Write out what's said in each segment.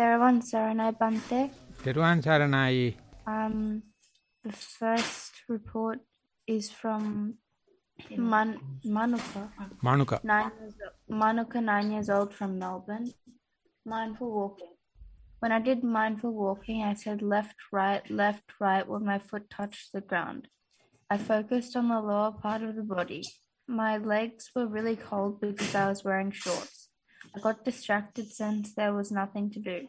Thero Saranai Bante. Teruvan Saranai. The first report is from Manuka. Manuka. 9 years old from Melbourne. Mindful walking. When I did mindful walking, I said left, right when my foot touched the ground. I focused on the lower part of the body. My legs were really cold because I was wearing shorts. I got distracted since there was nothing to do.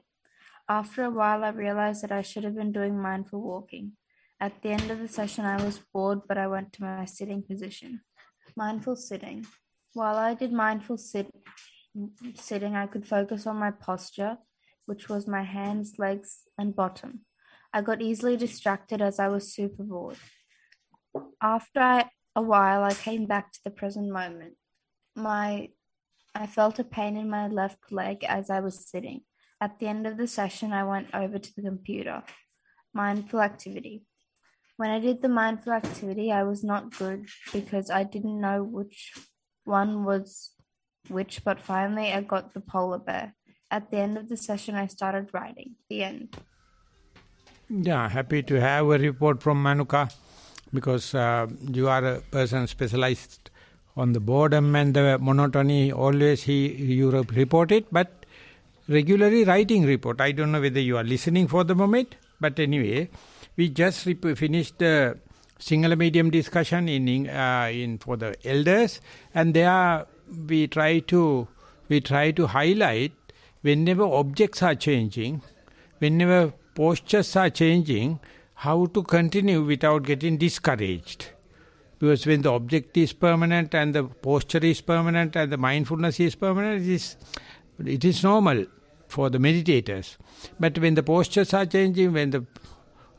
After a while, I realized that I should have been doing mindful walking. At the end of the session, I was bored, but I went to my sitting position. Mindful sitting. While I did mindful sitting, I could focus on my posture, which was my hands, legs, and bottom. I got easily distracted as I was super bored. After a while, I came back to the present moment. I felt a pain in my left leg as I was sitting. At the end of the session, I went over to the computer. Mindful activity. When I did the mindful activity, I was not good because I didn't know which one was which, but finally I got the polar bear. At the end of the session, I started writing. The end. Yeah, happy to have a report from Manuka because you are a person specialized on the boredom and the monotony. Always you report it, but regularly writing report. I don't know whether you are listening for the moment, but anyway, we just finished the Sinhala medium discussion in for the elders, and there we try to highlight whenever objects are changing, whenever postures are changing, how to continue without getting discouraged. Because when the object is permanent and the posture is permanent and the mindfulness is permanent, it is normal for the meditators. But when the postures are changing, when the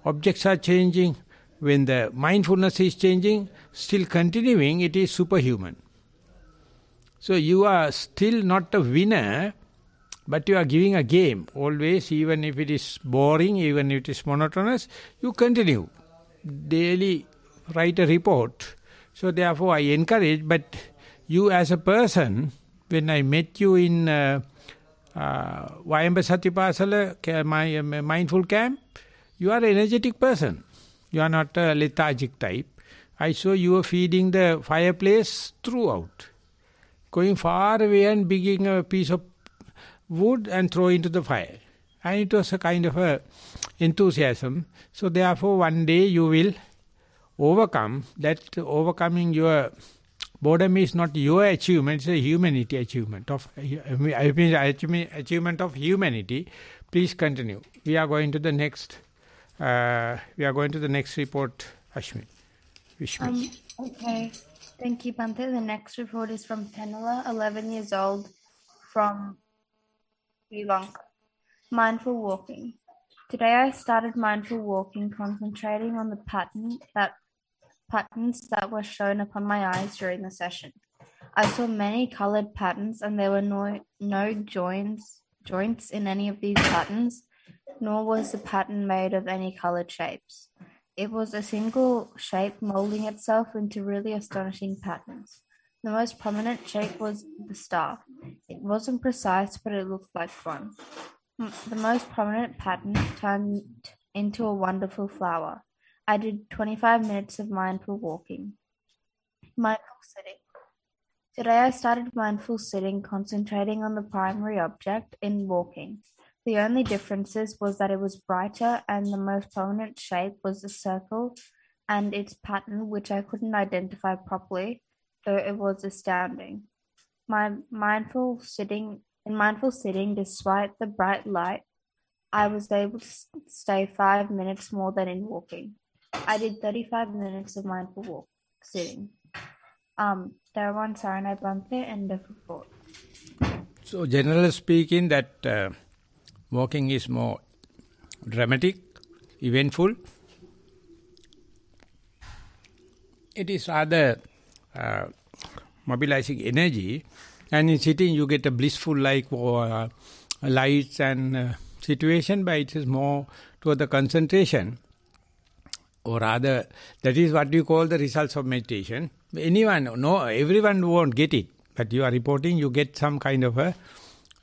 objects are changing, when the mindfulness is changing, still continuing, it is superhuman. So you are still not a winner, but you are giving a game. Always, even if it is boring, even if it is monotonous, you continue. Daily write a report. So therefore I encourage, but you as a person, when I met you in Vayamba Satipasala, my mindful camp, you are an energetic person. You are not a lethargic type. I saw you were feeding the fireplace throughout. Going far away and digging a piece of wood and throw into the fire. And it was a kind of a enthusiasm. So therefore one day you will overcome. That overcoming your boredom is not your achievement, it's a humanity achievement of achievement of humanity. Please continue. We are going to the next report, Ashmi. Okay. Thank you, Bante. The next report is from Penela, 11 years old, from Sri Lanka. Mindful walking. Today I started mindful walking, concentrating on the patterns that were shown upon my eyes during the session. I saw many colored patterns, and there were no joints in any of these patterns, nor was the pattern made of any colored shapes. It was a single shape molding itself into really astonishing patterns. The most prominent shape was the star. It wasn't precise, but it looked like one. The most prominent pattern turned into a wonderful flower. I did 25 minutes of mindful walking. Mindful sitting. Today I started mindful sitting, concentrating on the primary object in walking. The only differences was that it was brighter and the most prominent shape was the circle and its pattern, which I couldn't identify properly, though it was astounding. In mindful sitting, despite the bright light, I was able to stay 5 minutes more than in walking. I did 35 minutes of mindful sitting. Thero Saranai Bante, end of report. So generally speaking, that walking is more dramatic, eventful. It is rather mobilizing energy, and in sitting you get a blissful lights and situation, but it is more toward the concentration, or rather that is what you call the results of meditation. Everyone won't get it, but you are reporting, you get some kind of a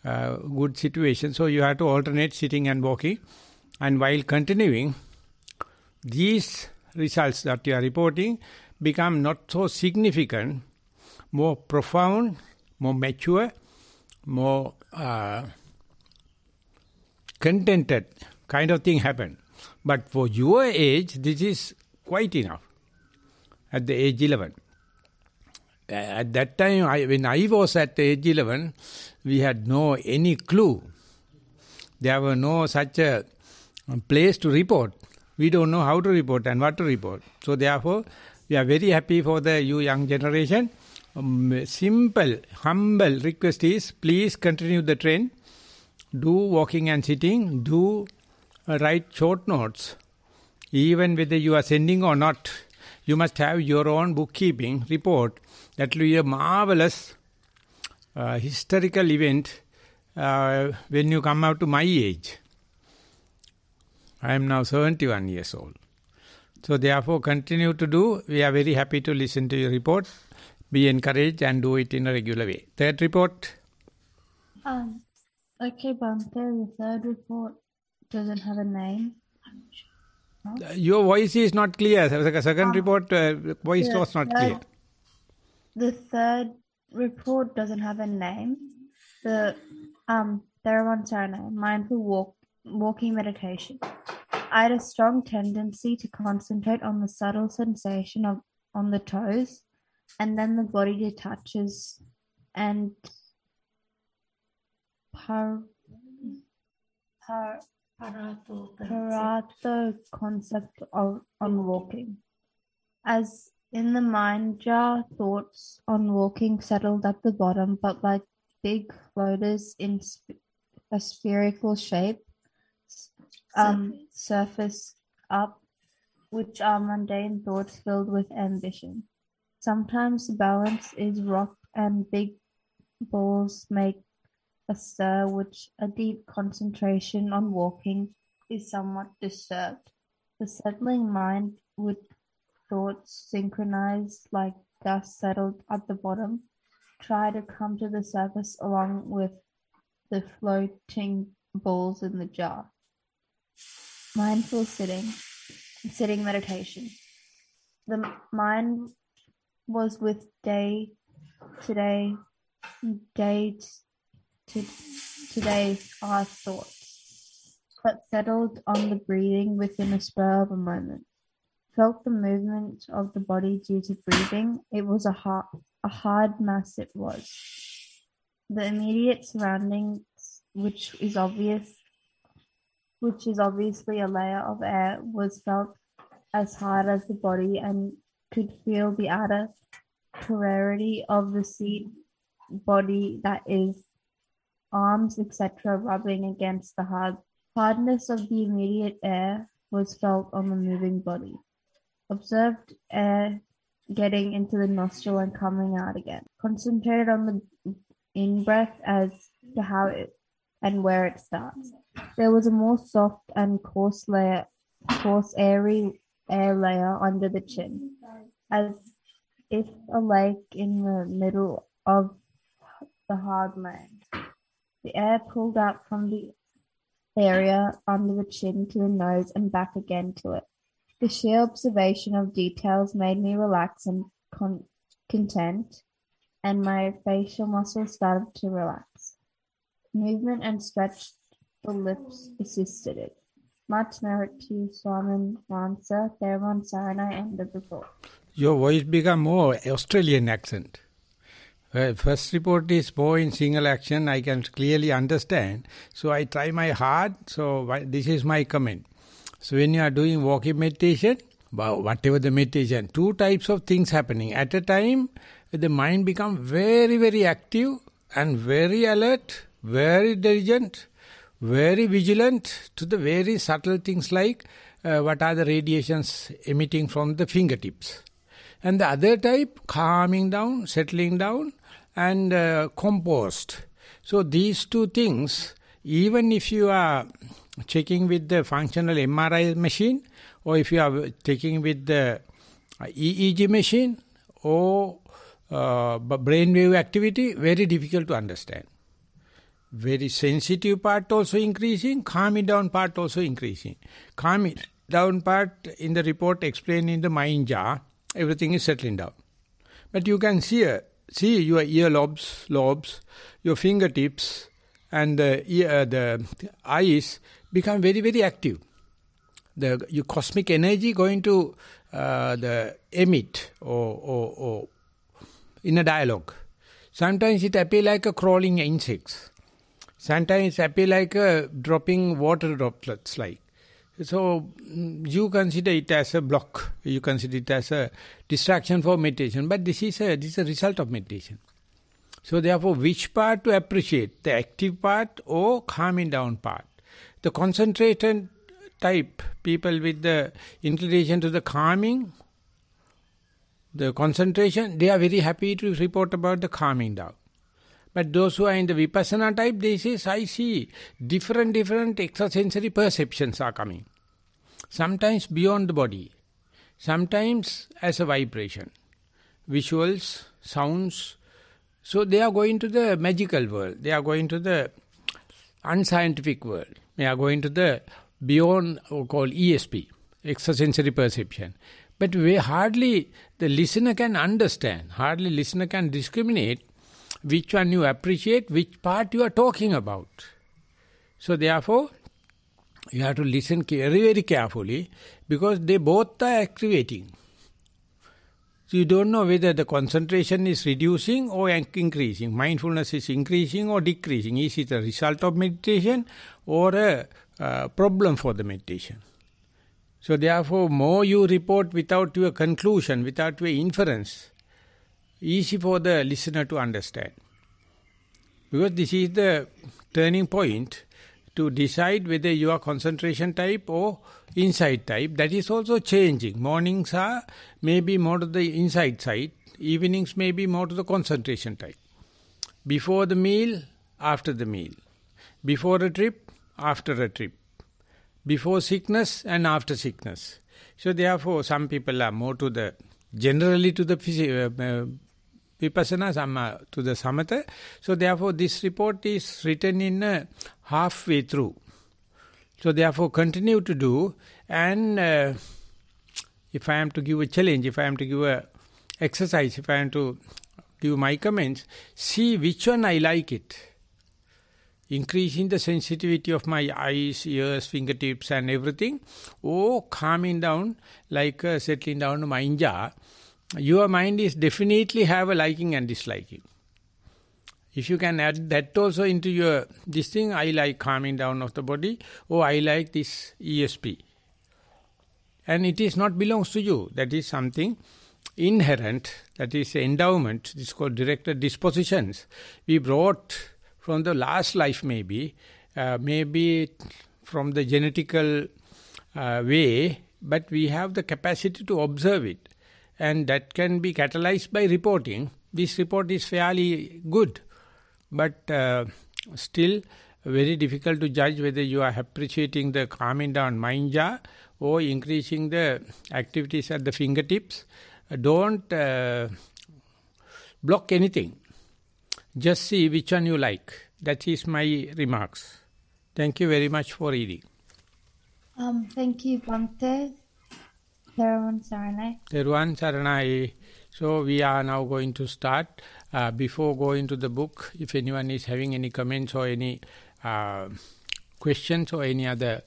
good situation. So you have to alternate sitting and walking. And while continuing, these results that you are reporting become not so significant, more profound, more mature, more contented kind of thing happen. But for your age, this is quite enough. At the age 11. At that time, when I was at age 11, we had no any clue. There were no such a place to report. We don't know how to report and what to report. So therefore, we are very happy for the you young generation. Simple, humble request is, please continue the trend. Do walking and sitting. Do write short notes. Even whether you are sending or not, you must have your own bookkeeping report. That will be a marvelous historical event when you come out to my age. I am now 71 years old. So therefore continue to do. We are very happy to listen to your report. Be encouraged and do it in a regular way. Third report. Okay, Bante, the third report doesn't have a name. Your voice is not clear. The second report, voice was not clear. The third report doesn't have a name. The Thero, mindful walking meditation. I had a strong tendency to concentrate on the subtle sensation on the toes, and then the body detaches and Paratha concept on walking. As in the mind jar, thoughts on walking settled at the bottom, but like big floaters in a spherical shape, surface up, which are mundane thoughts filled with ambition. Sometimes the balance is rocked and big balls make a stir, which a deep concentration on walking is somewhat disturbed. The settling mind with thoughts synchronized like dust settled at the bottom, try to come to the surface along with the floating balls in the jar. Mindful sitting meditation. The mind was with today's our thoughts, but settled on the breathing within a spur of a moment. Felt the movement of the body due to breathing. It was a hard mass it was. The immediate surroundings, which is obviously a layer of air, was felt as hard as the body and could feel the outer polarity of the seat body, that is, arms, etc., rubbing against the hardness of the immediate air was felt on the moving body. Observed air getting into the nostril and coming out again. Concentrated on the in-breath as to how it and where it starts. There was a more soft and coarse airy air layer under the chin, as if a lake in the middle of the hard land. The air pulled out from the area under the chin to the nose and back again to it. The sheer observation of details made me relax and content, and my facial muscles started to relax. Movement and stretched the lips assisted it. Much merit to you, Swamin Mansa, Thero, Nissarana, end of report. Your voice become more Australian accent. First report is more in single action, I can clearly understand. So I try my hard, so this is my comment. So when you are doing walking meditation, whatever the meditation, two types of things happening. At a time, the mind becomes very, very active and very alert, very diligent, very vigilant to the very subtle things like what are the radiations emitting from the fingertips. And the other type, calming down, settling down and composed. So these two things, even if you are checking with the functional MRI machine or if you are checking with the EEG machine or brainwave activity, very difficult to understand. very sensitive part also increasing, calming down part also increasing. Calming down part in the report explained in the mind jar, everything is settling down. But you can see your ear lobes, your fingertips, and the eyes become very, very active. Your cosmic energy going to the emit or in a dialogue. Sometimes it appears like a crawling insects. Sometimes it appears like a dropping water droplets like. So you consider it as a block. You consider it as a distraction for meditation. But this is a result of meditation. So therefore, which part to appreciate? The active part or calming down part? The concentrated type, people with the inclination to the calming, the concentration, they are very happy to report about the calming down. But those who are in the Vipassana type, they say, I see different extrasensory perceptions are coming. Sometimes beyond the body, sometimes as a vibration, visuals, sounds. So they are going to the magical world, they are going to the unscientific world, they are going to the beyond called ESP, extrasensory perception. But hardly the listener can understand, hardly listener can discriminate which one you appreciate, which part you are talking about. So therefore, you have to listen very, very carefully because they both are activating. So you don't know whether the concentration is reducing or increasing. Mindfulness is increasing or decreasing. Is it a result of meditation or a problem for the meditation? So therefore, more you report without your conclusion, without your inference, easy for the listener to understand. Because this is the turning point to decide whether you are concentration type or insight type. That is also changing. Mornings are maybe more to the insight side. Evenings may be more to the concentration type. Before the meal, after the meal. Before a trip, after a trip. Before sickness and after sickness. So therefore, some people are more to the, generally to the Vipassana, some to the Samatha. So therefore, this report is written in halfway through. So therefore, continue to do. And if I am to give a challenge, if I am to give a exercise, if I am to give my comments, see which one I like it. Increasing the sensitivity of my eyes, ears, fingertips and everything, or calming down like settling down to mind jar. Your mind is definitely have a liking and disliking. If you can add that also into your, this thing, I like calming down of the body, or I like this ESP. And it is not belongs to you. That is something inherent, that is endowment, this is called directed dispositions. We brought from the last life maybe from the genetical way, but we have the capacity to observe it. And that can be catalyzed by reporting. This report is fairly good, but still very difficult to judge whether you are appreciating the calming down mind jar or increasing the activities at the fingertips. Don't block anything. Just see which one you like. That is my remarks. Thank you very much for reading. Thank you, Bhante. Thero Saranai. So we are now going to start. Before going to the book, if anyone is having any comments or any questions or any other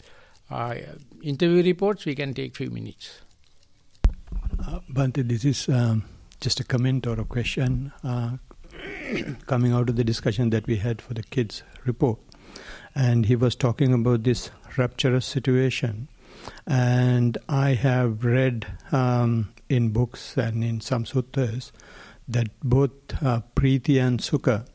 interview reports, we can take few minutes. Bhante, this is just a comment or a question coming out of the discussion that we had for the kids' report. And he was talking about this rapturous situation. And I have read in books and in some suttas that both Priti and Sukha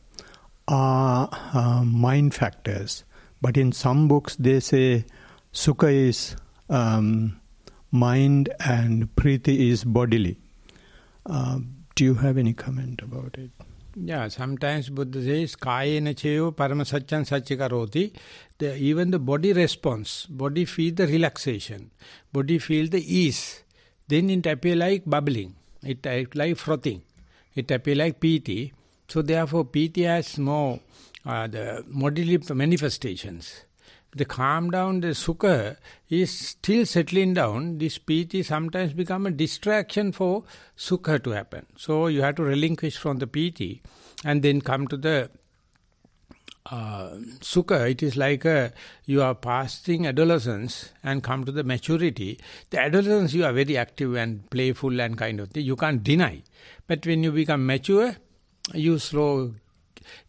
are mind factors. But in some books they say Sukha is mind and Priti is bodily. Do you have any comment about it? Yeah, sometimes Buddha says, Kayena cheyo paramasachan sachikaroti. Even the body response, body feel the relaxation, body feel the ease. Then it appear like bubbling, it appear like frothing, it appear like piti. So therefore piti has more the bodily manifestations. The calm down, the sukha is still settling down. This piti sometimes become a distraction for sukha to happen. So you have to relinquish from the piti and then come to the sukha. It is like you are passing adolescence and come to the maturity. The adolescence you are very active and playful and kind of thing. You can't deny. But when you become mature, you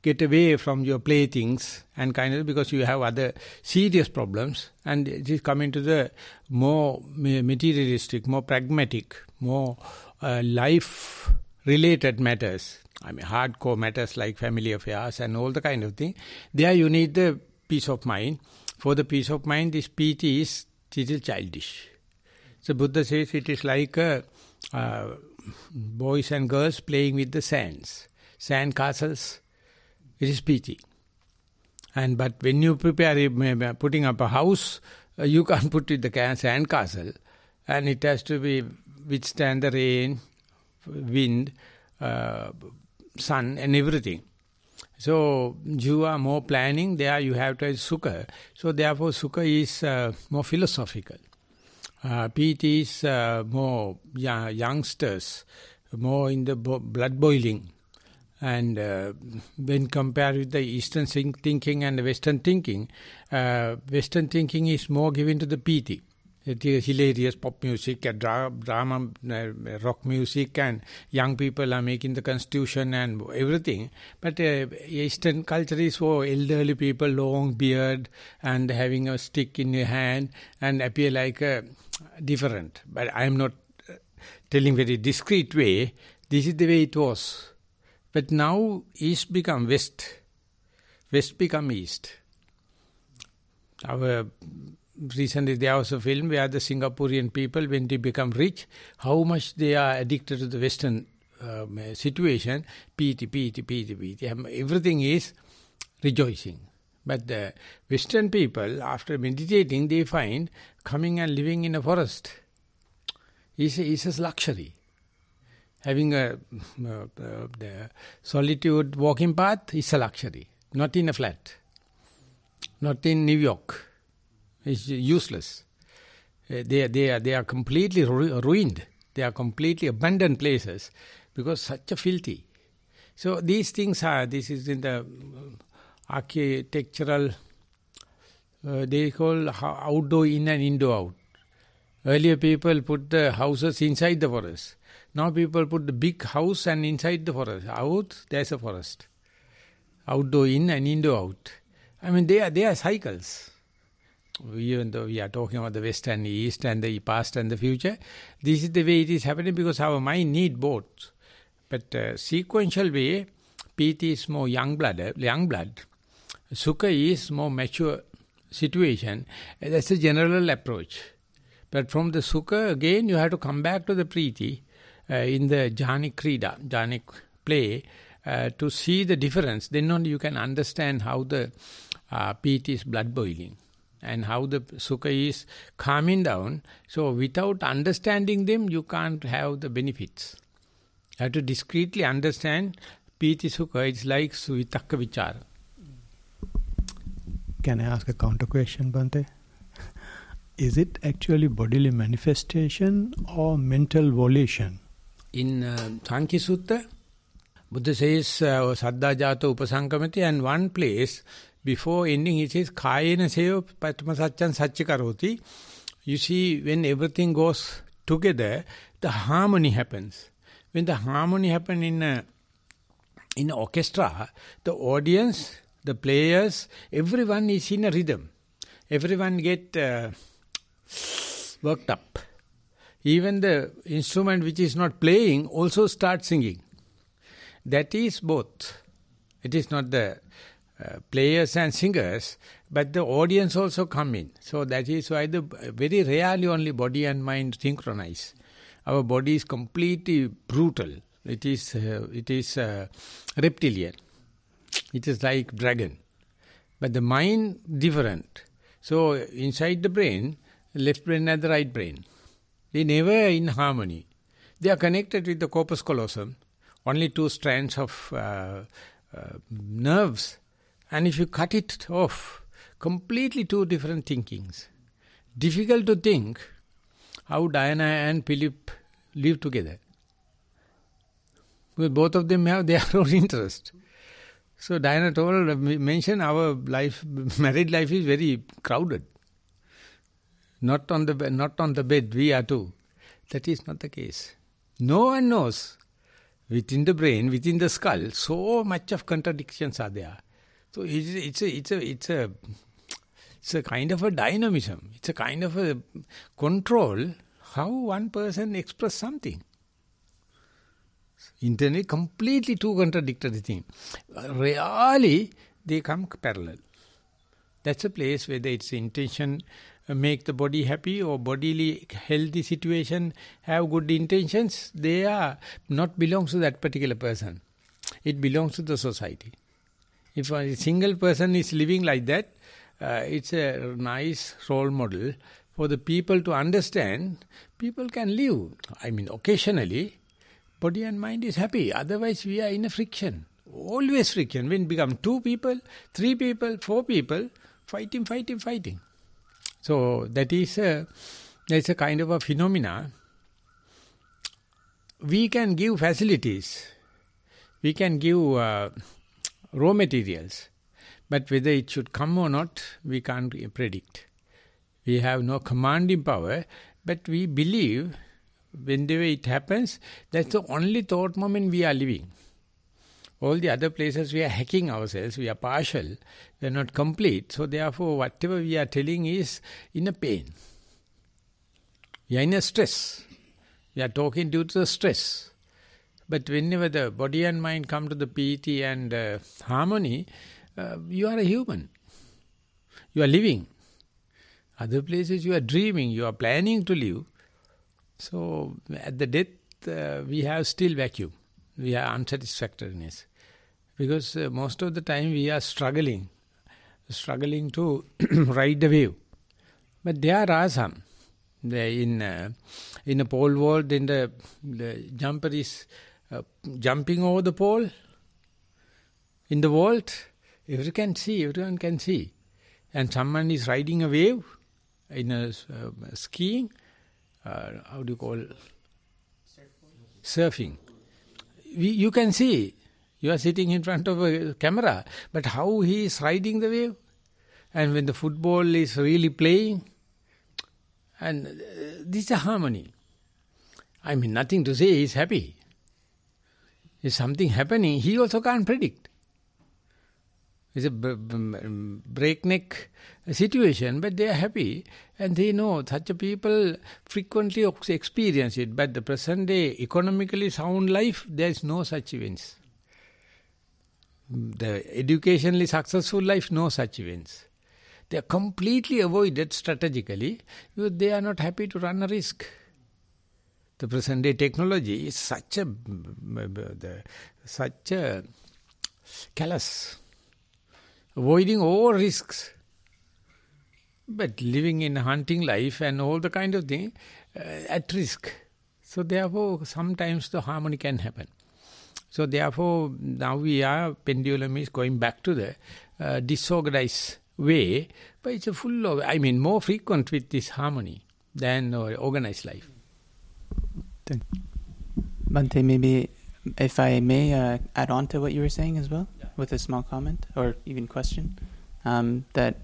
get away from your playthings and kind of, because you have other serious problems, and it is coming to the more materialistic, more pragmatic, more life-related matters. I mean, hardcore matters like family affairs and all the kind of thing. There you need the peace of mind. For the peace of mind, this piti is little childish. So Buddha says it is like boys and girls playing with the sand castles. It is piti. But when you prepare putting up a house, you can't put it the sand castle, and it has to be withstand the rain, wind, sun and everything. So you are more planning, there you have to have sukha. So therefore sukha is more philosophical. Piti is more youngsters, more in the blood boiling. And when compared with the Eastern thinking and the Western thinking is more given to the piti. It is hilarious pop music, drama, rock music, and young people are making the constitution and everything. But Eastern culture is for elderly people, long beard and having a stick in your hand and appear like different. But I am not telling very discreet way. This is the way it was. But now East become West, West become East. Recently there was a film where the Singaporean people, when they become rich, how much they are addicted to the Western situation. Piti. Everything is rejoicing. But the Western people, after meditating, they find coming and living in a forest is a luxury. Having the solitude walking path is a luxury, not in a flat, not in New York. It's useless. They are completely ruined. They are completely abandoned places because such a filthy. So these things this is in the architectural, they call outdoor in and indoor out. Earlier people put the houses inside the forest. Now people put the big house and inside the forest. Out, there's a forest. Outdoor in and indoor out. I mean, they are cycles. Even though we are talking about the West and the East and the past and the future, this is the way it is happening because our mind need both. But sequential way, piti is more young blood. Sukha is more mature situation. That's a general approach. But from the sukha, again, you have to come back to the priti in the jhanic krida, jhanic play, to see the difference. Then only you can understand how the piti is blood boiling and how the sukha is calming down. So without understanding them, you can't have the benefits. You have to discreetly understand piti sukha. It's like vitakka vichara. Can I ask a counter question, Bhante? Is it actually bodily manifestation or mental volition? In Sankhya Sutta, Buddha says, Saddha Jata Upasankamati, and one place, before ending, he says, Kayena Seyo Patma Satchan Satchikaroti. You see, when everything goes together, the harmony happens. When the harmony happens in an orchestra, the audience, the players, everyone is in a rhythm. Everyone get worked up. Even the instrument which is not playing also starts singing. That is both. It is not the players and singers, but the audience also come in. So that is why very rarely only body and mind synchronize. Our body is completely brutal. It is reptilian. It is like dragon. But the mind different. So inside the brain, left brain and the right brain, they never in harmony. They are connected with the corpus callosum. Only two strands of nerves And if you cut it off, completely two different thinkings. Difficult to think how Diana and Philip live together. Because both of them have their own interest. So Diana mentioned our life, married life is very crowded. Not on the bed, we are two. That is not the case. No one knows. Within the brain, within the skull, so much of contradictions are there. So it's a kind of a dynamism. It's a kind of a control how one person express something. Internally, completely two contradictory things. Really, they come parallel. That's a place whether it's intention make the body happy or bodily healthy situation have good intentions, they are not belongs to that particular person. It belongs to the society. If a single person is living like that, it's a nice role model for the people to understand. People can live. I mean, occasionally, body and mind is happy. Otherwise, we are in a friction. Always friction. When become 2 people, 3 people, 4 people, fighting. So that's a kind of a phenomena. We can give facilities. We can give raw materials. But whether it should come or not, we can't predict. We have no commanding power, but we believe whenever it happens, that's the only thought moment we are living. All the other places we are hacking ourselves, we are partial, we are not complete. So therefore, whatever we are telling is in a pain. We are in a stress. We are talking due to the stress. But whenever the body and mind come to the piti and harmony, you are a human. You are living. Other places you are dreaming, you are planning to live. So at the death, we have still vacuum. We have unsatisfactoriness. Because most of the time we are struggling to ride the wave. But there are some. In a pole vault, then the jumper is jumping over the pole. In the vault, everyone can see. And someone is riding a wave in a skiing. How do you call it? Surfing. You can see. You are sitting in front of a camera, but how he is riding the wave? And when the football is really playing, and this is a harmony. I mean, nothing to say, he is happy. If something happening, he also can't predict. It's a breakneck situation, but they are happy, and they know such a people frequently experience it. But the present day economically sound life, there is no such events. The educationally successful life, no such events. They are completely avoided strategically because they are not happy to run a risk. The present day technology is such a callous, avoiding all risks. But living in a hunting life and all the kind of thing at risk. So therefore, sometimes the harmony can happen. So therefore, now pendulum is going back to the disorganized way, but it's a full of, more frequent with this harmony than organized life. Bhante, maybe if I may add on to what you were saying as well, with a small comment or even question, that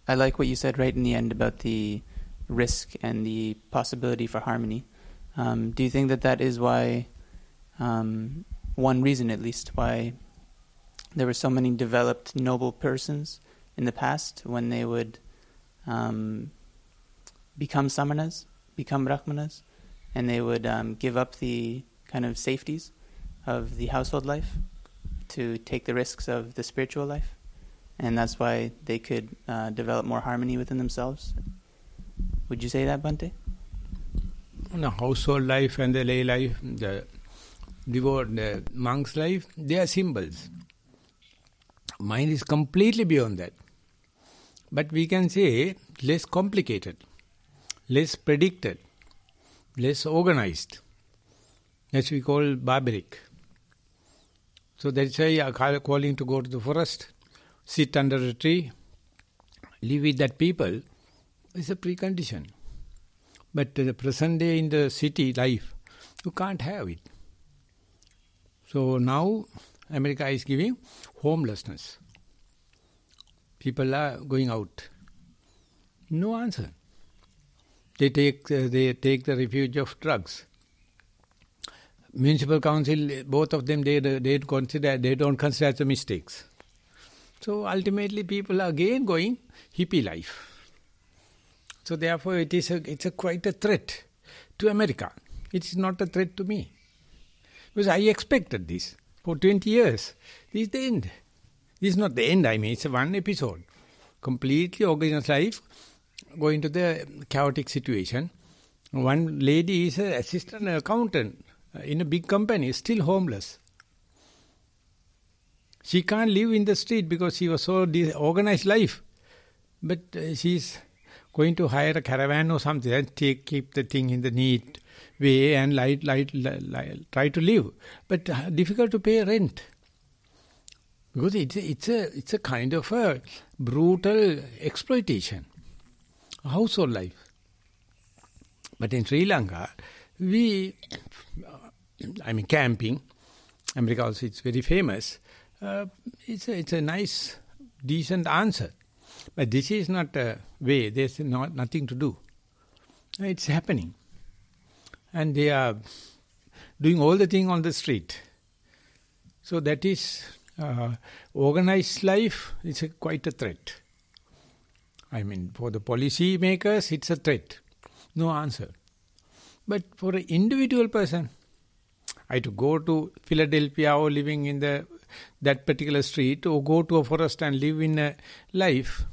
I like what you said right in the end about the risk and the possibility for harmony. Do you think that is why, one reason at least, why there were so many developed noble persons in the past when they would become samanas, become brahmanas, and they would give up the kind of safeties of the household life to take the risks of the spiritual life? And that's why they could develop more harmony within themselves? Would you say that, Bhante? No, household life and the lay life, the monk's life, they are symbols. Mind is completely beyond that. But we can say less complicated, less predicted, less organized. That's we call barbaric. So that's why you are calling to go to the forest sit under a tree, live with that people, is a precondition. But the present day in the city life, you can't have it. So now America is giving homelessness. People are going out. No answer. They take the refuge of drugs. Municipal council, both of them, they don't consider as a mistakes. So ultimately, people are again going hippie life. So therefore, it's quite a threat to America. It is not a threat to me, because I expected this for 20 years. This is the end. This is not the end. I mean, it's one episode. Completely organized life, going to the chaotic situation. One lady is an assistant accountant in a big company, still homeless. She can't live in the street because she was so organized life. But she's going to hire a caravan or something and keep the thing in the neat way and try to live. But difficult to pay rent. Because it's a kind of a brutal exploitation. Household life. But in Sri Lanka, camping, America also it's very famous. It's a nice, decent answer. But this is not a way, there's nothing to do. It's happening. And they are doing all the thing on the street. So that is, organized life is quite a threat. I mean, for the policy makers, it's a threat. No answer. But for an individual person, I had to go to Philadelphia or living in that particular street, or go to a forest and live in a life.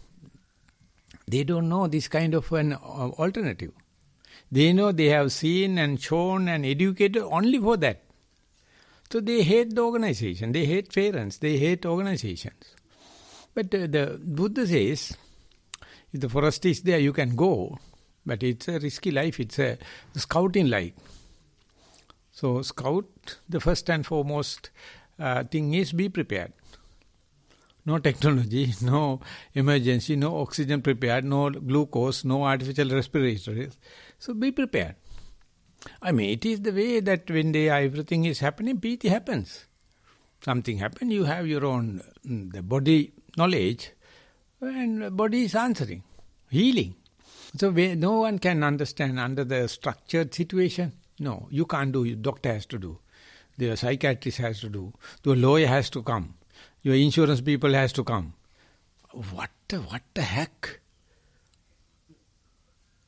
They don't know this kind of an alternative. They know they have seen and shown and educated only for that. So they hate the organization, they hate parents, they hate organizations. But the Buddha says, if the forest is there, you can go, but it's a risky life, it's a scouting life. So scout, the first and foremost thing is be prepared. No technology, no emergency, no oxygen prepared, no glucose, no artificial respirators. So be prepared. I mean, it is the way that when everything is happening, piti happens. Something happens, you have your own the body knowledge, and body is answering, healing. So no one can understand under the structured situation. No, you can't do it. Doctor has to do. The psychiatrist has to do. The lawyer has to come. Your insurance people has to come. What the heck?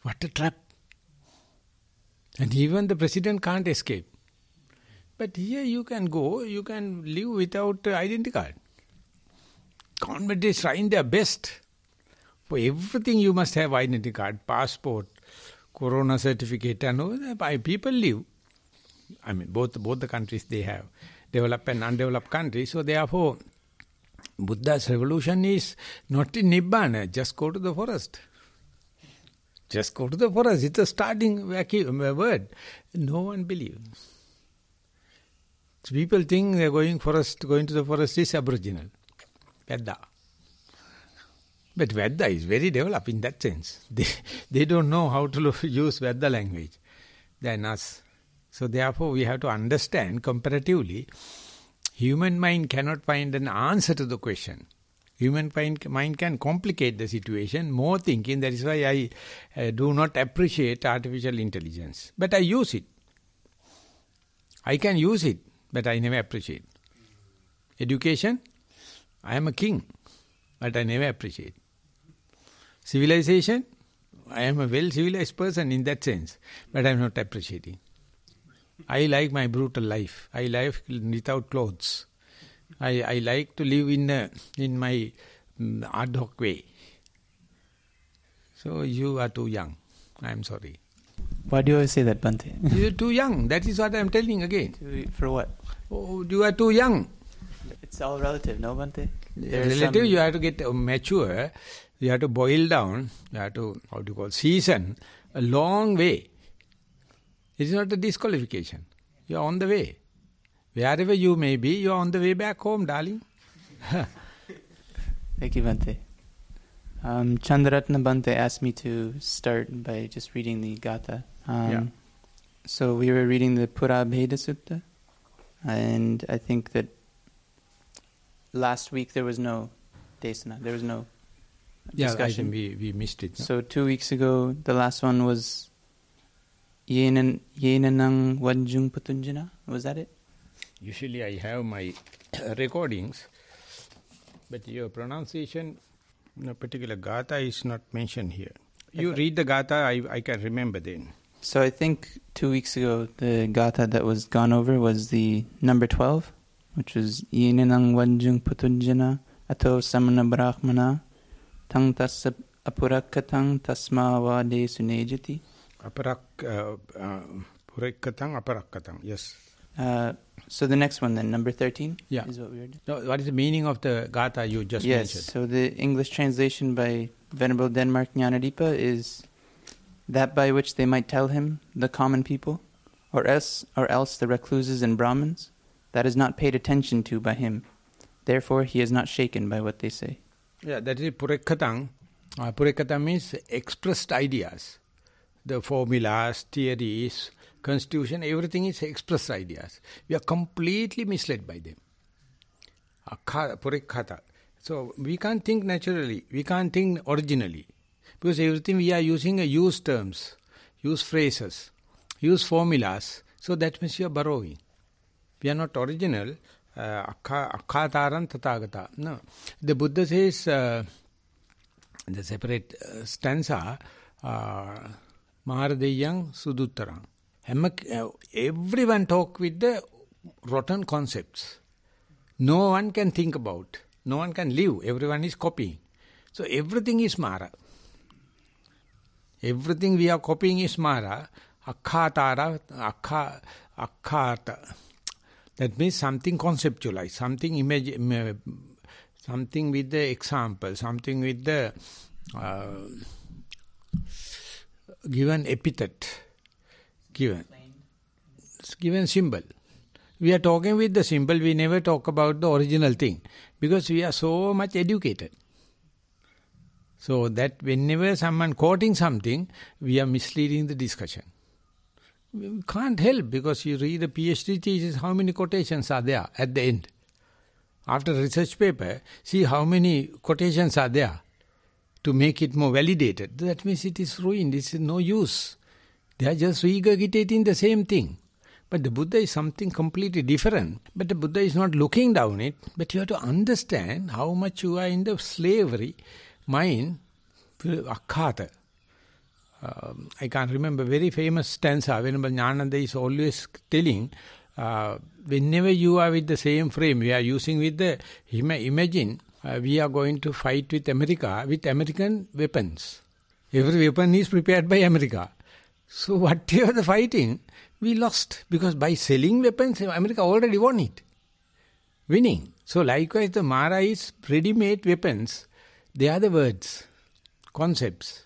What a trap. And even the president can't escape. But here you can go, you can live without identity card. Government is trying their best. For everything you must have identity card, passport, corona certificate, and all. People live. I mean, both the countries they have, developed and undeveloped countries. So therefore, Buddha's revolution is not in Nibbana, just go to the forest. Just go to the forest. It's a starting word. No one believes. So people think they're going to the forest is aboriginal. Vedda. But Vedda is very developed in that sense. They don't know how to use Vedda language than us. So therefore we have to understand comparatively, human mind cannot find an answer to the question. Human mind can complicate the situation, more thinking. That is why I do not appreciate artificial intelligence. But I use it. I can use it, but I never appreciate. Education, I am a king, but I never appreciate. Civilization, I am a well-civilized person in that sense, but I am not appreciating. I like my brutal life. I live without clothes. I like to live in my ad hoc way. So you are too young. I am sorry. Why do you always say that, Bhante? You are too young. That is what I am telling again. For what? Oh, you are too young. It's all relative, no, Bhante? Relative, you have to get mature. You have to boil down. You have to, season a long way. It is not a disqualification. You are on the way. Wherever you may be, you are on the way back home, darling. Thank you, Bhante. Chandaratna Bhante asked me to start by just reading the Gatha. So we were reading the Pura Bheda Sutta, and I think that last week there was no desana, there was no discussion. I think we missed it. No? So 2 weeks ago, the last one was Yenanang Wanjung Patunjana. Was that it? Usually I have my recordings, but your pronunciation, particular Gatha is not mentioned here. You read the Gatha, I can remember then. So I think 2 weeks ago, the Gatha that was gone over was the number 12, which was Yenanang Wanjung Patunjana Ato Samana Brahmana Tang Tas Apurakatang Tasma Vade Sunejati. Purakatang, Aparakatang, yes. So the next one then, number 13, is what we were doing. No, what is the meaning of the Gatha you just mentioned? Yes, so the English translation by Venerable Denmark Jnanadipa is that by which they might tell him, the common people, or else the recluses and Brahmins, that is not paid attention to by him. Therefore, he is not shaken by what they say. Yeah, that is Purakatang. Purakatang means expressed ideas. The formulas, theories, constitution, everything is expressed ideas. We are completely misled by them. Purikkata. So we can't think naturally, we can't think originally. Because everything we are using used terms, used phrases, used formulas. So that means you are borrowing. We are not original. Akkataran tathagata. No. The Buddha says, the separate stanza, Maharadeyang Suduttarang. Everyone talk with the rotten concepts. No one can think about. No one can live. Everyone is copying. So everything is Mara. Everything we are copying is Mara. Akkhatara, akkhata. That means something conceptualized, something something with the example, something with the given epithet, given symbol. We are talking with the symbol, we never talk about the original thing, because we are so much educated. So that whenever someone quoting something, we are misleading the discussion. We can't help, because you read a PhD thesis, how many quotations are there at the end? After research paper, see how many quotations are there to make it more validated. That means it is ruined, it is no use. They are just regurgitating the same thing. But the Buddha is something completely different. But the Buddha is not looking down it, but you have to understand how much you are in the slavery mind, akkhata. I can't remember, very famous stanza, Venerable Jnananda is always telling, whenever you are with the same frame, we are using with the, imagine, we are going to fight with America, with American weapons. Every weapon is prepared by America. So whatever the fighting, we lost, because by selling weapons, America already won it. Winning. So likewise, the Mara is ready-made weapons. They are the words, concepts,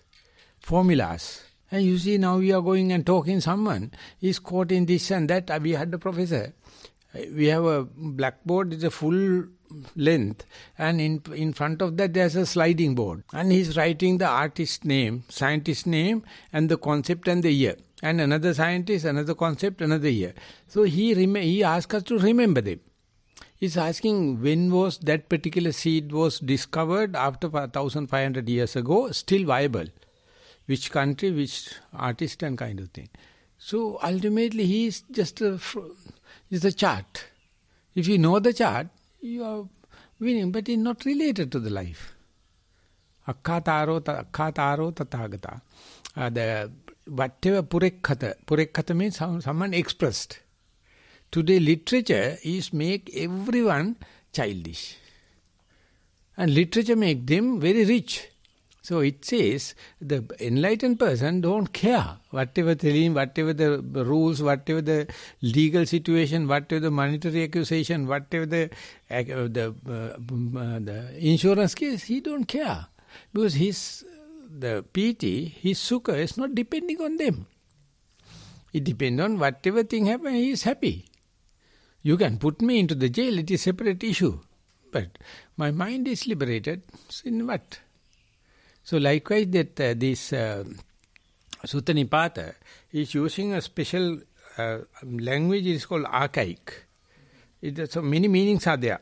formulas. And you see, now we are going and talking, someone is quoting this and that. We had a professor. We have a blackboard, it's a full length, and in front of that there's a sliding board. And he's writing the artist's name, scientist's name, and the concept and the year. And another scientist, another concept, another year. So he asks us to remember them. He's asking when was that particular seed was discovered after 1,500 years ago, still viable. Which country, which artist and kind of thing. So ultimately he is just a chart. If you know the chart, you are winning, but it's not related to the life. Akkhataro tathagata. Whatever purekkata means someone expressed. Today literature is make everyone childish. And literature make them very rich. So it says the enlightened person don't care whatever the rules, whatever the legal situation, whatever the monetary accusation, whatever the insurance case, he don't care. Because the piti, his sukha is not depending on them. It depends on whatever thing happens, he is happy. You can put me into the jail, it is a separate issue. but my mind is liberated. So in what? So likewise that this Sutta Nipata is using a special language, it is called archaic. So many meanings are there.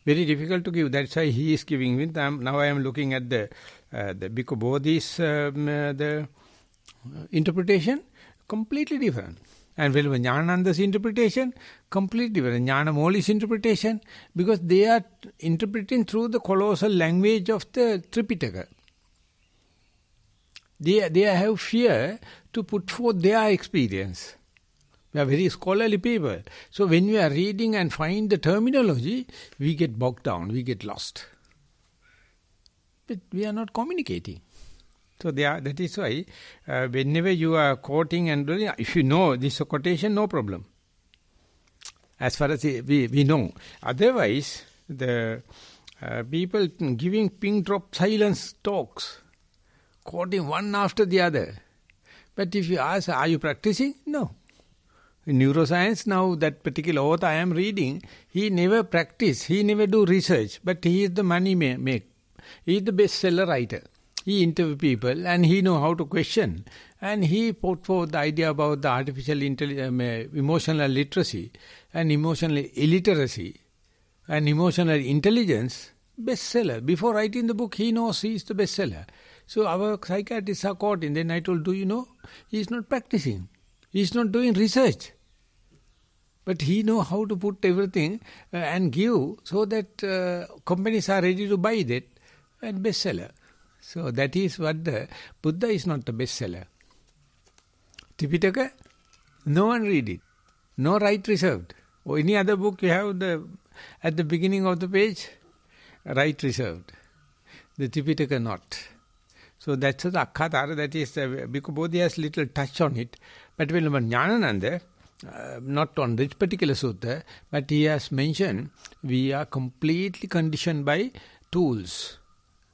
Very difficult to give. That's why he is giving it. Now I am looking at the Bhikkhu Bodhi's the interpretation, completely different. And Jnanananda's interpretation, completely different. Jnanamoli's interpretation, because they are interpreting through the colossal language of the Tripitaka. They have fear to put forth their experience. We are very scholarly people. So when we are reading and find the terminology, we get bogged down, we get lost. But we are not communicating. So that is why whenever you are quoting and if you know this quotation, no problem. As far as we know. Otherwise, the people giving pin drop silence talks, quoting one after the other. But if you ask, are you practicing? No. In neuroscience, now that particular author I am reading, he never practice, he never do research, but he is the money make. He is the bestseller writer. He interview people and he know how to question. And he put forth the idea about the artificial emotional literacy and emotional illiteracy and emotional intelligence, bestseller. Before writing the book, he knows he is the bestseller. So our psychiatrists are caught in. Then I told, do you know? He is not practicing. He is not doing research. But he know how to put everything and give so that companies are ready to buy that and bestseller. So that is what the Buddha is not the bestseller. Tipitaka, no one read it. No right reserved. Or any other book you have at the beginning of the page, right reserved. The Tipitaka not. So that's the Akkhatara, that is, Bhikkhu Bodhi has little touch on it. But when Jnanananda, not on this particular sutta, but he has mentioned, we are completely conditioned by tools,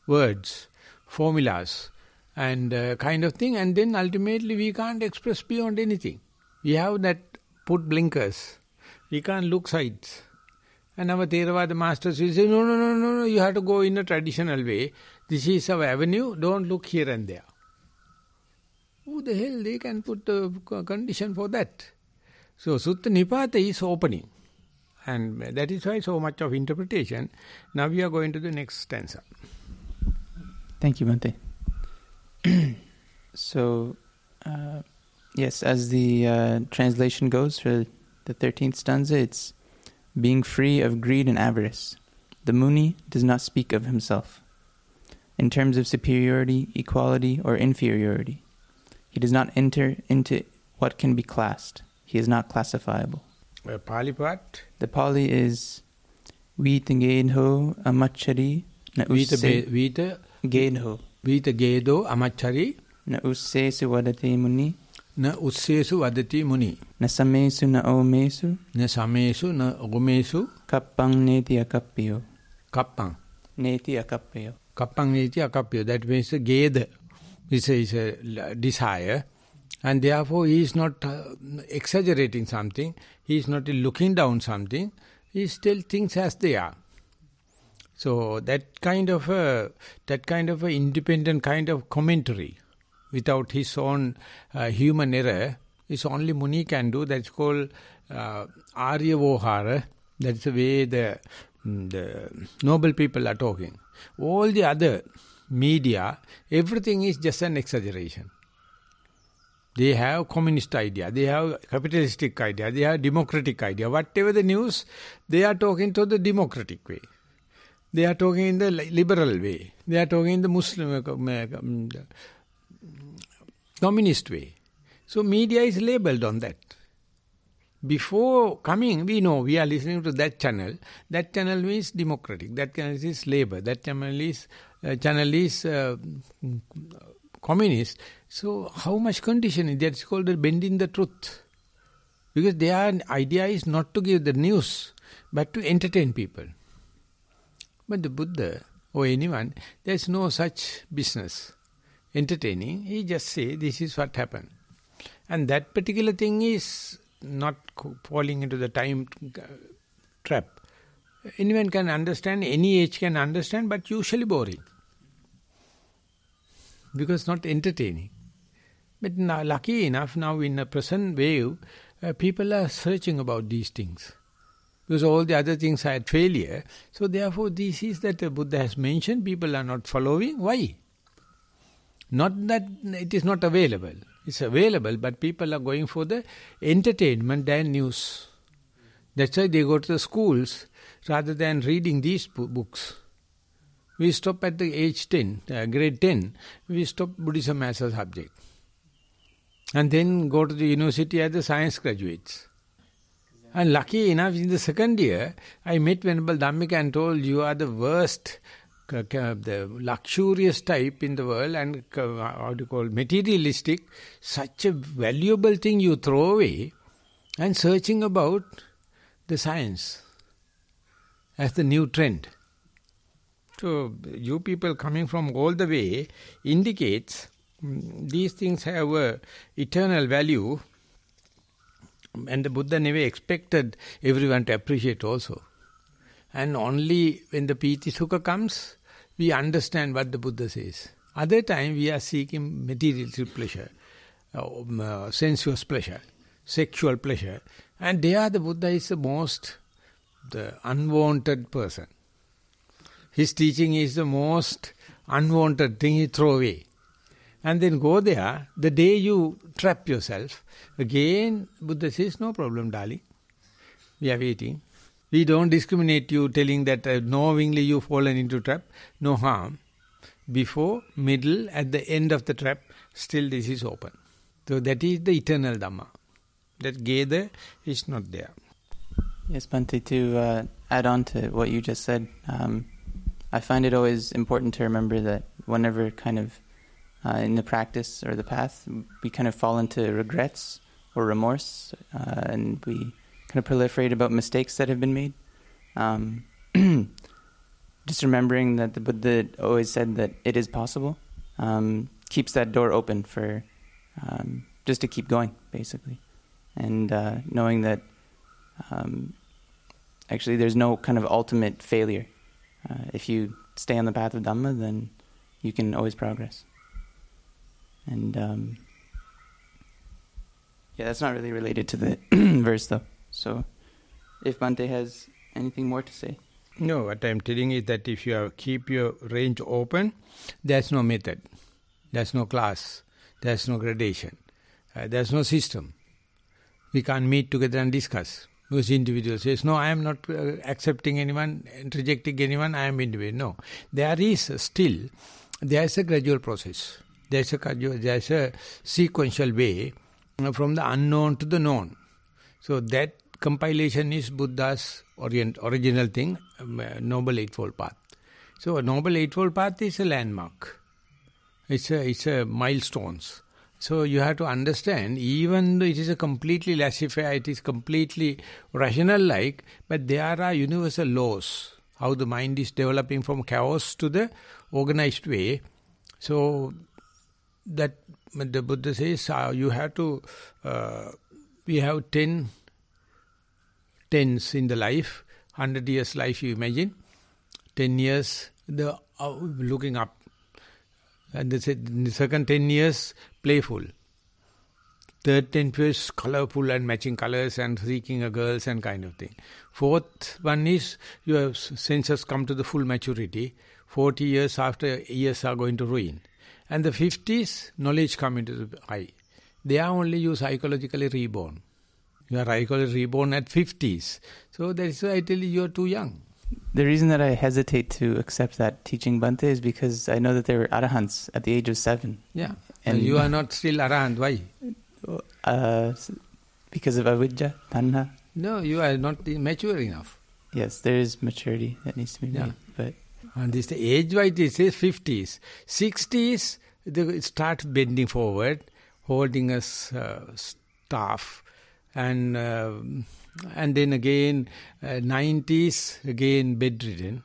words, formulas, and kind of thing, and then ultimately we can't express beyond anything. We have that put blinkers. We can't look sides. And our Theravada masters will say, no, you have to go in a traditional way. This is our avenue, don't look here and there. Who the hell they can put a condition for that? So Sutta Nipata is opening. And that is why so much of interpretation. Now we are going to the next stanza. Thank you, Bhante. So, yes, as the translation goes for the 13th stanza, it's being free of greed and avarice. The Muni does not speak of himself in terms of superiority, equality, or inferiority. He does not enter into what can be classed. He is not classifiable. Pali part? The Pali is Vita Gedho Amachari Na Vita Gedho Amachari Na Ussesu Vadati Muni Na Ussesu Vadati Muni Na Samesu Na Omesu Na Samesu Na Omesu Kappang Neti Akappyo. Kappang Neti Akappyo. Kappang Neti Akappyo. That means the Geda is a desire. And therefore he is not exaggerating something, he is not looking down something, he still thinks as they are. So that kind of a independent kind of commentary without his own human error is only Muni can do. That's called Arya Vohara. That's the way the noble people are talking. All the other media, everything is just an exaggeration. They have communist idea, they have capitalistic idea, they have democratic idea. Whatever the news, they are talking to the democratic way. They are talking in the liberal way. They are talking in the Muslim, communist way. So media is labeled on that. Before coming, we know we are listening to that channel. That channel means democratic. That channel is labor. That channel is communist. So how much conditioning? That's called bending the truth. Because their idea is not to give the news, but to entertain people. But the Buddha or anyone, there's no such business. Entertaining, he just say, this is what happened. And that particular thing is not falling into the time trap. anyone can understand, any age can understand, but usually boring. Because not entertaining. But now, lucky enough, now in the present wave, people are searching about these things. Because all the other things are at failure. So therefore, this is that the Buddha has mentioned, people are not following. Why? Not that it is not available. It's available, but people are going for the entertainment than news. That's why they go to the schools rather than reading these books. We stop at the age 10, grade 10, we stop Buddhism as a subject. And then go to the university as the science graduates. And lucky enough, in the second year, I met Venerable Dhammika and told, you are the worst, the luxurious type in the world and materialistic, such a valuable thing you throw away and searching about the science as the new trend. So, you people coming from all the way indicates these things have a eternal value, and the Buddha never expected everyone to appreciate also. And only when the Piti Sukha comes, we understand what the Buddha says. Other time we are seeking material pleasure, sensuous pleasure, sexual pleasure. And there the Buddha is the unwanted person. His teaching is the most unwanted thing he throw away. And then go there, the day you trap yourself, again Buddha says, no problem darling, we are waiting. We don't discriminate you telling that knowingly you fallen into trap, no harm. Before, middle, at the end of the trap, still this is open. So that is the eternal Dhamma. That gather is not there. Yes, Bhante, to add on to what you just said, I find it always important to remember that whenever kind of in the practice or the path, we kind of fall into regrets or remorse, and we kind of proliferate about mistakes that have been made. Just remembering that the Buddha always said that it is possible, keeps that door open for just to keep going, basically. And knowing that actually there's no kind of ultimate failure. If you stay on the path of Dhamma, then you can always progress. And that's not really related to the verse though. So if Bhante has anything more to say. No, what I am telling is that if you keep your range open, there's no method, there's no class, there's no gradation, there's no system. We can't meet together and discuss. Because individual says, no, I am not accepting anyone and rejecting anyone, I am individual. No, there is a gradual process. There's a sequential way from the unknown to the known. So that compilation is Buddha's original thing, Noble Eightfold Path. So a Noble Eightfold Path is a landmark. It's a milestones. So you have to understand, even though it is a completely laissez-faire, it is completely rational-like, but there are universal laws, how the mind is developing from chaos to the organized way. So that the Buddha says, you have to, we have 10 tens in the life, 100 years life you imagine, 10 years looking up, and the second 10 years playful, third 10 years colorful and matching colors and seeking a girls and kind of thing. Fourth one is your senses come to the full maturity, 40 years after years are going to ruin. And the 50s, knowledge come into the eye. They are only you psychologically reborn. You are psychologically reborn at 50s. So that is why I tell you, you are too young. The reason that I hesitate to accept that teaching, Bhante, is because I know that there were arahants at the age of 7. Yeah. And you are not still arahant. Why? Because of avidya, tanha. No, you are not mature enough. Yes, there is maturity that needs to be made. But and this the age-wise it says 50s. 60s, they start bending forward, holding a staff. And then again 90s, again bedridden.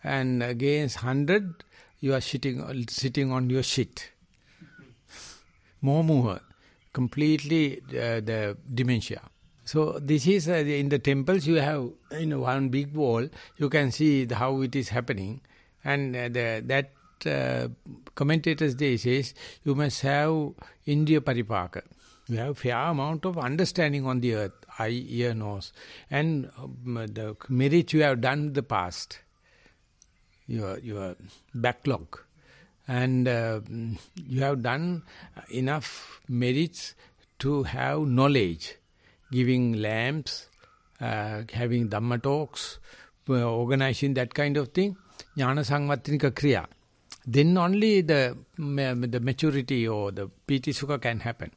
And again 100, you are sitting on your shit. More, completely the dementia. So this is in the temples you have one big wall, you can see how it is happening. And that commentators they says you must have Indriya Paripaka. You have fair amount of understanding on the earth, eye, ear, nose. And the merit you have done in the past, your backlog. And you have done enough merits to have knowledge, giving lamps, having Dhamma talks, organizing that kind of thing, jnana sangvattinika kriya. Then only the maturity or the piti sukha can happen.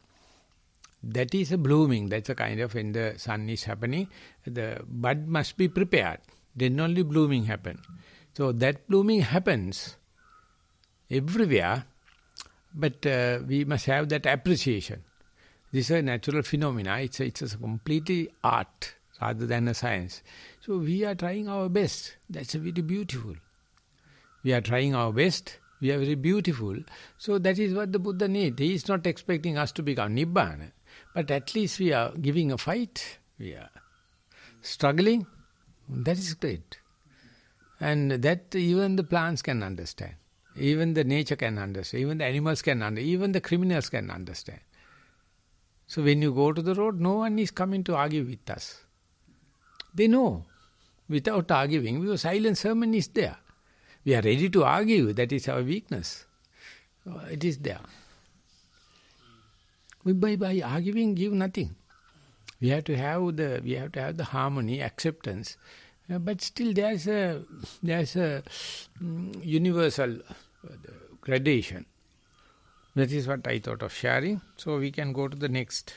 That is a blooming, that's a kind of when the sun is happening, the bud must be prepared. Then only blooming happen. So that blooming happens everywhere, but we must have that appreciation. This is a natural phenomena, it's a completely art rather than a science. So we are trying our best, that's very beautiful. We are trying our best, we are very beautiful. So that is what the Buddha needs. He is not expecting us to become Nibbana, but at least we are giving a fight, we are struggling, that is great. And that even the plants can understand. Even the nature can understand, even the animals can understand, even the criminals can understand. So when you go to the road, no one is coming to argue with us. They know. Without arguing, your silent sermon is there. We are ready to argue, that is our weakness. It is there. By arguing, give nothing. We have to have the harmony, acceptance. But still there is a universal gradation. That is what I thought of sharing. So we can go to the next.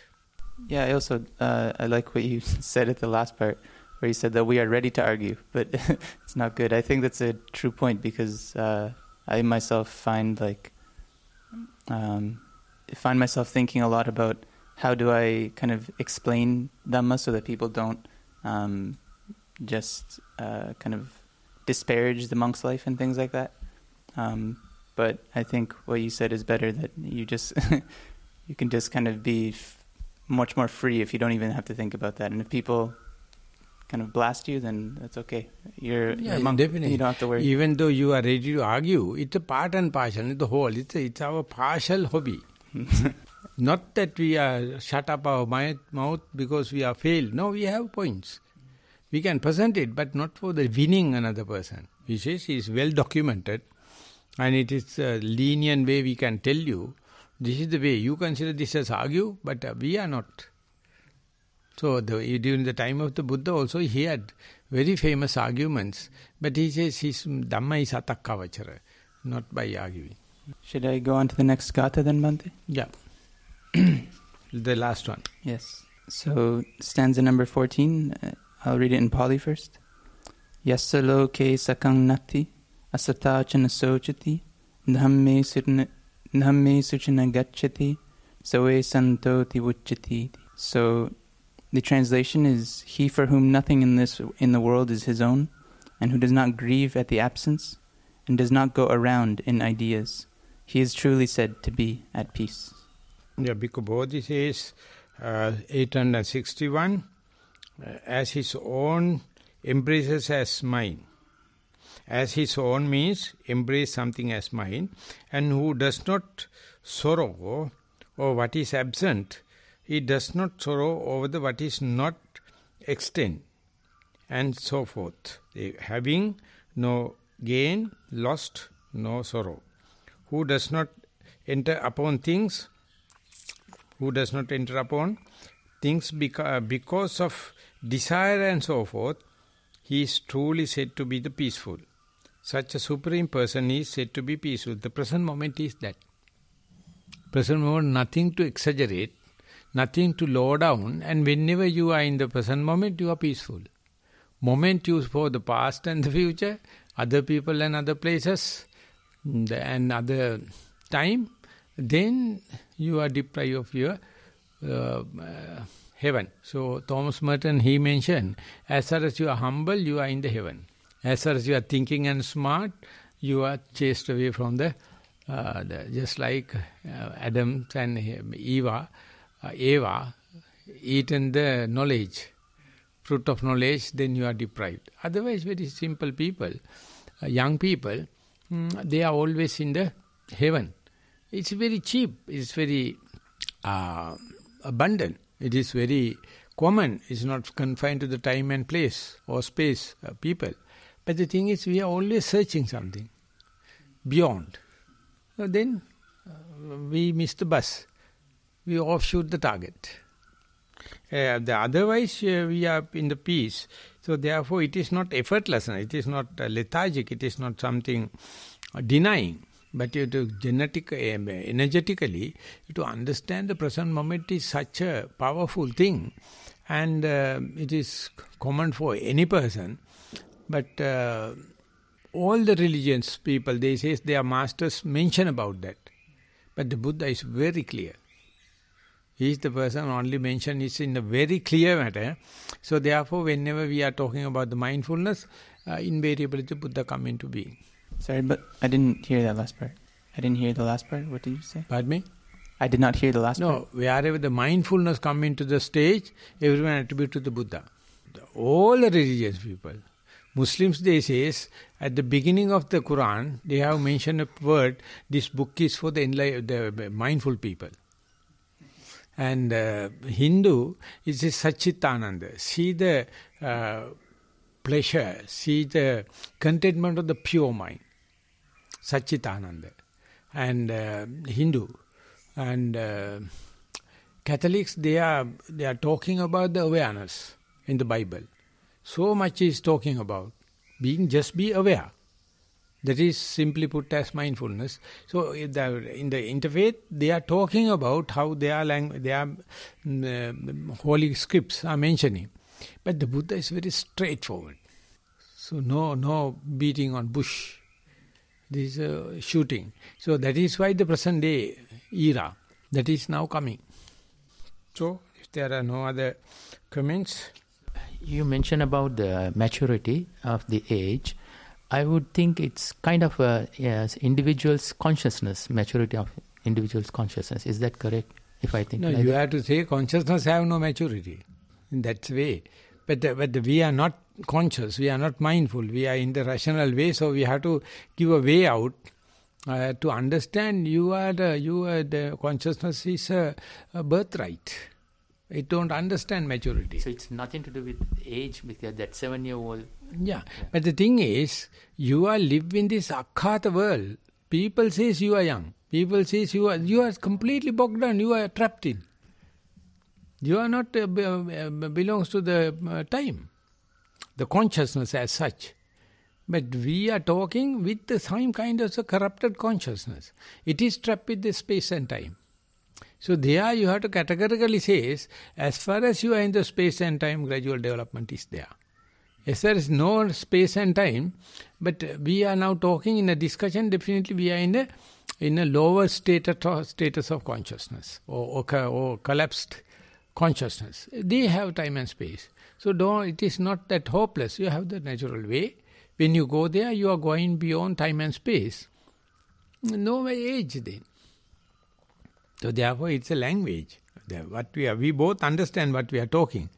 Yeah, I also I like what you said at the last part, where you said that we are ready to argue, but it's not good. I think that's a true point because I myself find myself thinking a lot about how do I kind of explain Dhamma so that people don't just kind of disparage the monk's life and things like that. But I think what you said is better, that you just you can just kind of be much more free if you don't even have to think about that. And if people kind of blast you, then that's okay. You're a monk, definitely. You don't have to worry. Even though you are ready to argue, it's a part and parcel, the whole. It's our partial hobby. Not that we are shut up our mouth because we are failed. No, we have points. We can present it, but not for the winning another person. He says he is well documented, and it is a lenient way we can tell you, this is the way, you consider this as argue, but we are not. So during the time of the Buddha also he had very famous arguments, but he says his Dhamma is atakkavachara, not by arguing. Should I go on to the next gatha then, Bhante? Yeah. The last one. Yes. So stanza number 14, I'll read it in Pali first. Yassa loke sakang nati asata chana sochati dhamme suchana gacchati sawe santo tivuchati. So the translation is, he for whom nothing in the world is his own, and who does not grieve at the absence, and does not go around in ideas, he is truly said to be at peace. Yeah, Bhikkhu Bodhi says, 861, as his own embraces as mine. As his own means embrace something as mine, and who does not sorrow over what is absent, he does not sorrow over what is not extant, and so forth. Having no gain, lost, no sorrow. Who does not enter upon things, because of desire and so forth, he is truly said to be the peaceful. Such a supreme person is said to be peaceful. The present moment is that. Present moment, nothing to exaggerate, nothing to lower down, and whenever you are in the present moment, you are peaceful. Moment you for the past and the future, other people and other places, and other time, then you are deprived of your heaven. So Thomas Merton, he mentioned, as far as you are humble, you are in the heaven. As far as you are thinking and smart, you are chased away from the just like Adam and Eva, eaten the knowledge, fruit of knowledge, then you are deprived. Otherwise, very simple people, young people, they are always in the heaven. It's very cheap, it's very abundant, it is very common, it's not confined to the time and place or space, people. But the thing is, we are always searching something beyond. So then we miss the bus, we offshoot the target. Otherwise, we are in the peace. So therefore, it is not effortlessness, it is not lethargic, it is not something denying. But you to energetically, to understand the present moment is such a powerful thing, and it is common for any person. But all the religions people, they say their masters mention about that. But the Buddha is very clear. He is the person only mentioned is in a very clear matter. So therefore, whenever we are talking about the mindfulness, invariably the Buddha come into being. Sorry, but I didn't hear that last part. I didn't hear the last part. What did you say? Pardon me? I did not hear the last part. No, wherever the mindfulness come into the stage, everyone attribute to the Buddha. All the religious people. Muslims, they say, at the beginning of the Quran, they have mentioned a word, this book is for the mindful people. And Hindu, it says Satchitananda. See the pleasure, see the contentment of the pure mind. Satchitananda. And Hindu. And Catholics, they are talking about the awareness in the Bible. So much is talking about just be aware. That is simply put as mindfulness. So in the interfaith, they are talking about how their holy scripts are mentioning. But the Buddha is very straightforward. So no beating on bush. This is shooting. So that is why the present day era, that is now coming. So if there are no other comments. You mentioned about the maturity of the age. I would think it's kind of a individual's consciousness, maturity of individual's consciousness. Is that correct? If I think no, like you that? have to say consciousness have no maturity in that way. But we are not conscious, we are not mindful, we are in the rational way. So we have to give a way out to understand. The consciousness is a birthright. It don't understand maturity. So it's nothing to do with age, because that 7-year-old... Yeah, but the thing is, you are live in this akhata world. People says you are young. People says you are completely bogged down, you are trapped in. You are not belongs to the time, the consciousness as such. But we are talking with the same kind of a corrupted consciousness. It is trapped with the space and time. So there you have to categorically say, as far as you are in the space and time, gradual development is there. Yes, there is no space and time, but we are now talking in a discussion, definitely we are in a lower status of consciousness or collapsed consciousness. They have time and space. So it is not that hopeless. You have the natural way. When you go there, you are going beyond time and space. No age then. So therefore it's a language. We both understand what we are talking.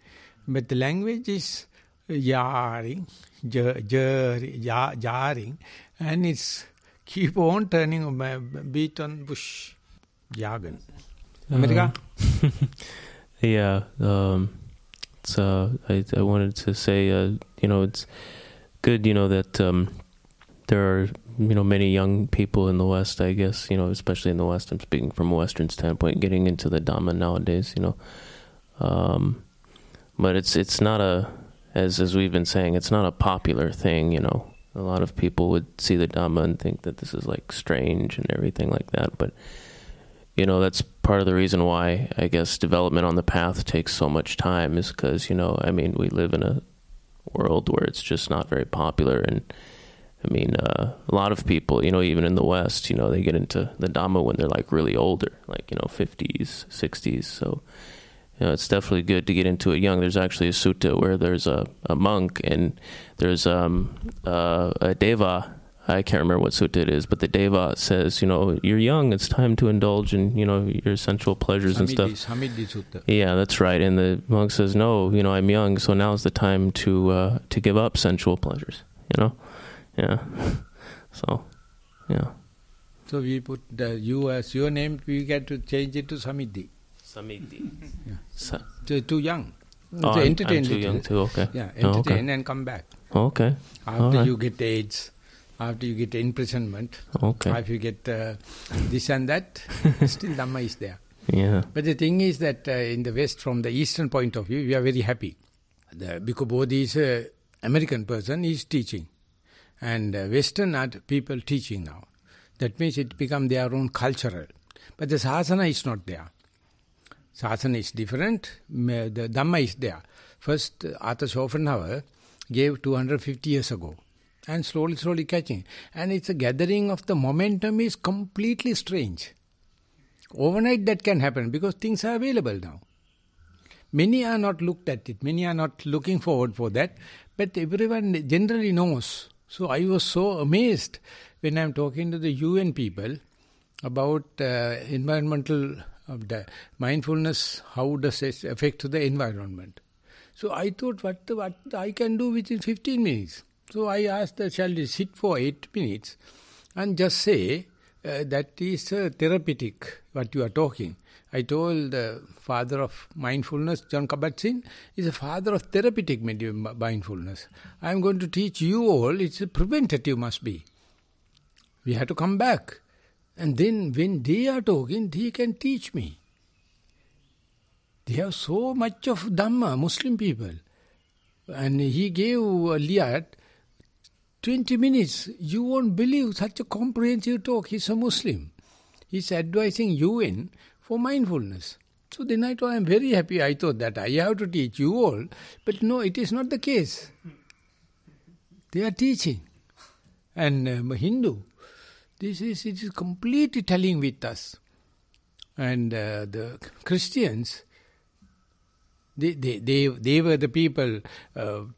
But the language is jarring, and it's keep on turning beat on bush jargon. America? Yeah, I wanted to say, it's good, that there are, many young people in the West, I guess, especially in the West, I'm speaking from a Western standpoint, getting into the Dhamma nowadays, but it's not as we've been saying, it's not a popular thing, A lot of people would see the Dhamma and think that this is like strange and everything like that, but that's part of the reason why, I guess, development on the path takes so much time is because, we live in a world where it's just not very popular. And, a lot of people, even in the West, they get into the Dhamma when they're, like, really older, like, 50s, 60s. So, it's definitely good to get into it young. There's actually a sutta where there's a monk and there's a deva, I can't remember what sutta it is, but the Deva says, you're young, it's time to indulge in, your sensual pleasures and stuff. Samidhi Sutta. Yeah, that's right. And the monk says, no, I'm young, so now's the time to give up sensual pleasures, Yeah. So, yeah. So we put you as your name, we get to change it to Samidhi. Samidhi. Yeah. So too young. Oh, so I'm entertain too young too, okay. Yeah, entertain and come back. Okay. After you get AIDS, after you get imprisonment, after you get this and that, still Dhamma is there. Yeah. But the thing is that in the West, from the Eastern point of view, we are very happy. The Bhikkhu Bodhi is an American person, he is teaching. And Western are people teaching now. That means it become their own cultural. But the Sasana is not there. Sasana is different, the Dhamma is there. First, Arthur Schopenhauer gave 250 years ago. And slowly catching. And it's a gathering of the momentum is completely strange. Overnight that can happen because things are available now. Many are not looked at it. Many are not looking forward for that. But everyone generally knows. So I was so amazed when I'm talking to the UN people about environmental the mindfulness, how does it affect the environment. So I thought what I can do within 15 minutes. So I asked the child to sit for 8 minutes and just say that is therapeutic, what you are talking. I told the father of mindfulness, John Kabat-Zinn, is a father of therapeutic mindfulness. I am going to teach you all, it's a preventative must be. We have to come back. And then when they are talking, they can teach me. They have so much of Dhamma, Muslim people. And he gave Liat 20 minutes. You won't believe such a comprehensive talk. He's a Muslim. He's advising UN for mindfulness. So then I told, I'm very happy. I thought that I have to teach you all. But no, it is not the case. They are teaching. And Hindu, it is completely telling with us. And the Christians, they were the people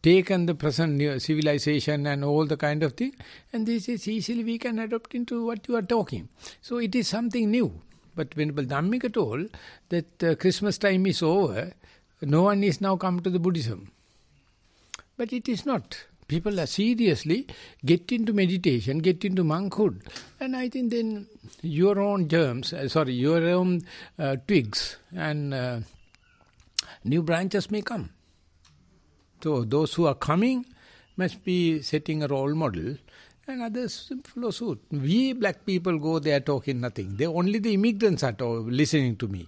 taken the present civilization and all the kind of thing, and they say easily we can adopt into what you are talking. So it is something new. But when Dhammika told that Christmas time is over, no one is now come to the Buddhism. But it is not. People are seriously get into meditation, get into monkhood, and I think then your own germs, your own twigs and new branches may come. So those who are coming must be setting a role model, and others follow suit. We black people go there talking nothing. Only the immigrants are listening to me.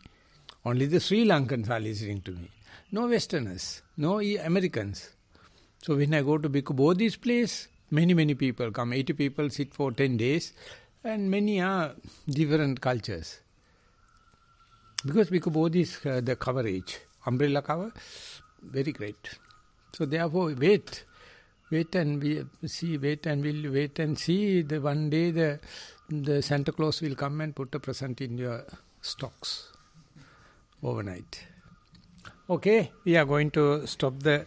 Only the Sri Lankans are listening to me. No Westerners, no Americans. So when I go to Bhikkhu Bodhi's place, many people come. 80 people sit for 10 days, and many are different cultures. Because Bhikkhu Bodhi is the coverage, umbrella cover, very great. So therefore wait and we'll see. The one day the Santa Claus will come and put a present in your stocks overnight. Okay, we are going to stop the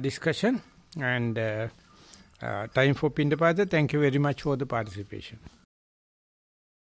discussion and time for Pindapada. Thank you very much for the participation.